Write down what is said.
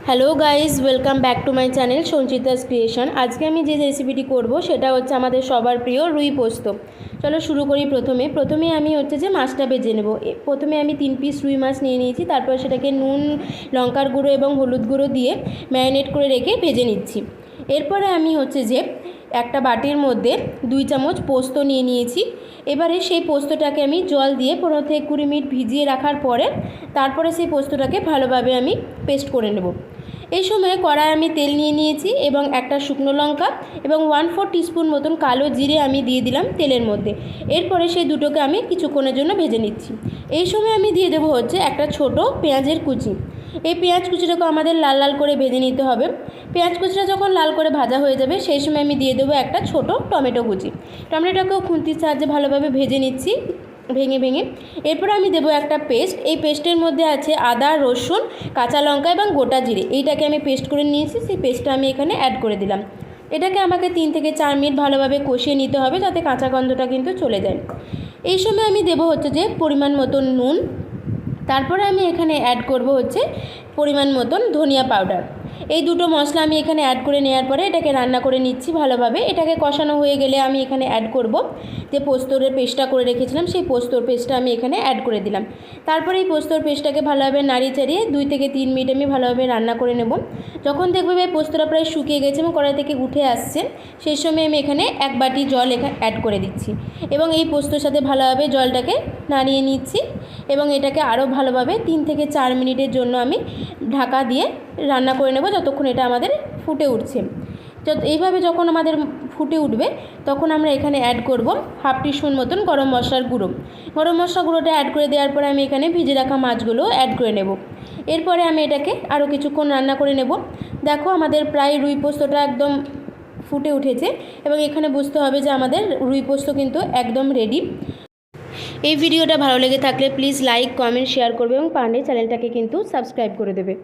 Hello guys, welcome back to my channel Sanchita's creation. আজকে আমি যে রেসিপিটি করব সেটা হচ্ছে আমাদের সবার প্রিয় রুই পোস্ত। চলো শুরু করি। প্রথমে আমি হচ্ছে যে মাছটা ভেজে নেব। প্রথমে আমি 3 পিস রুই মাছ নিয়ে নিয়েছি, তারপর সেটাকে নুন, লঙ্কার গুঁড়ো এবং হলুদ গুঁড়ো দিয়ে ম্যারিনেট করে রেখে ভেজে নিচ্ছি। এরপরে আমি হচ্ছে যে একটা বাটির মধ্যে 2 চামচ পোস্ত নিয়ে নিয়েছি। এবারে সেই পোস্তটাকে আমি জল দিয়ে 15 থেকে 20 মিনিট ভিজিয়ে রাখার পরে তারপরে সেই পোস্তটাকে ভালোভাবে আমি পেস্ট করে নেব। এই সময় কড়ায় আমি তেল নিয়ে নিয়েছি এবং একটা শুকনো লঙ্কা এবং 1/4 টিস্পুন মতন কালো জিরে আমি দিয়ে দিলাম তেলের মধ্যে। এরপরে সেই দুটোকে আমি কিছুক্ষণের জন্য ভেজে নিচ্ছি। এই সময় আমি দিয়ে দেবো হচ্ছে একটা ছোট পেঁয়াজের কুচি। এই পেঁয়াজ কুচিটাকে আমাদের লাল লাল করে ভেজে নিতে হবে। পেঁয়াজ কুচিটা যখন লাল করে ভাজা হয়ে যাবে সেই সময় আমি দিয়ে দেবো একটা ছোট টমেটো কুচি। টমেটোটাকেও খুন্তির সাহায্যে ভালোভাবে ভেজে নিচ্ছি ভেঙে। এরপর আমি দেবো একটা পেস্ট। এই পেস্টের মধ্যে আছে আদা, রসুন, কাঁচা লঙ্কা এবং গোটা জিরে। এইটাকে আমি পেস্ট করে নিয়েছি, সেই পেস্টটা আমি এখানে অ্যাড করে দিলাম। এটাকে আমাকে 3 থেকে 4 মিনিট ভালোভাবে কষিয়ে নিতে হবে যাতে কাঁচা গন্ধটা কিন্তু চলে যায়। এই সময় আমি দেবো হচ্ছে যে পরিমাণ মতন নুন। তারপরে আমি এখানে অ্যাড করব হচ্ছে পরিমাণ মতন ধনিয়া পাউডার। এই দুটো মশলা আমি এখানে অ্যাড করে নেওয়ার পরে এটাকে রান্না করে নিচ্ছি ভালোভাবে। এটাকে কষানো হয়ে গেলে আমি এখানে অ্যাড করব যে পোস্তর পেস্টটা করে রেখেছিলাম, সেই পোস্তর পেস্টটা আমি এখানে অ্যাড করে দিলাম। তারপরে এই পোস্তর পেস্টটাকে ভালোভাবে নাড়িয়ে চাড়িয়ে 2 থেকে 3 মিনিট আমি ভালোভাবে রান্না করে নেব। যখন দেখবে এই পোস্তটা প্রায় শুকিয়ে গেছে এবং কড়াই থেকে উঠে আসছে, সেই সময় আমি এখানে 1 বাটি জল অ্যাড করে দিচ্ছি এবং এই পোস্তর সাথে ভালোভাবে জলটাকে নাড়িয়ে নিচ্ছি এবং এটাকে আরও ভালোভাবে 3 থেকে 4 মিনিটের জন্য আমি ঢাকা দিয়ে রান্না করে নেব যতক্ষণ এটা আমাদের ফুটে উঠছে। এইভাবে যখন আমাদের ফুটে উঠবে তখন আমরা এখানে অ্যাড করব 1/2 টিস্পুন মতন গরম মশলার গুঁড়ো। গরম মশলা গুঁড়োটা অ্যাড করে দেওয়ার পরে আমি এখানে ভিজে রাখা মাছগুলো অ্যাড করে নেব। এরপরে আমি এটাকে আরও কিছুক্ষণ রান্না করে নেব। দেখো আমাদের প্রায় রুই পোস্তটা একদম ফুটে উঠেছে এবং এখানে বুঝতে হবে যে আমাদের রুই পোস্ত কিন্তু একদম রেডি। এই ভিডিওটা ভালো লেগে থাকলে প্লিজ লাইক, কমেন্ট, শেয়ার করবে এবং পারলে চ্যানেলটাকে কিন্তু সাবস্ক্রাইব করে দেবে।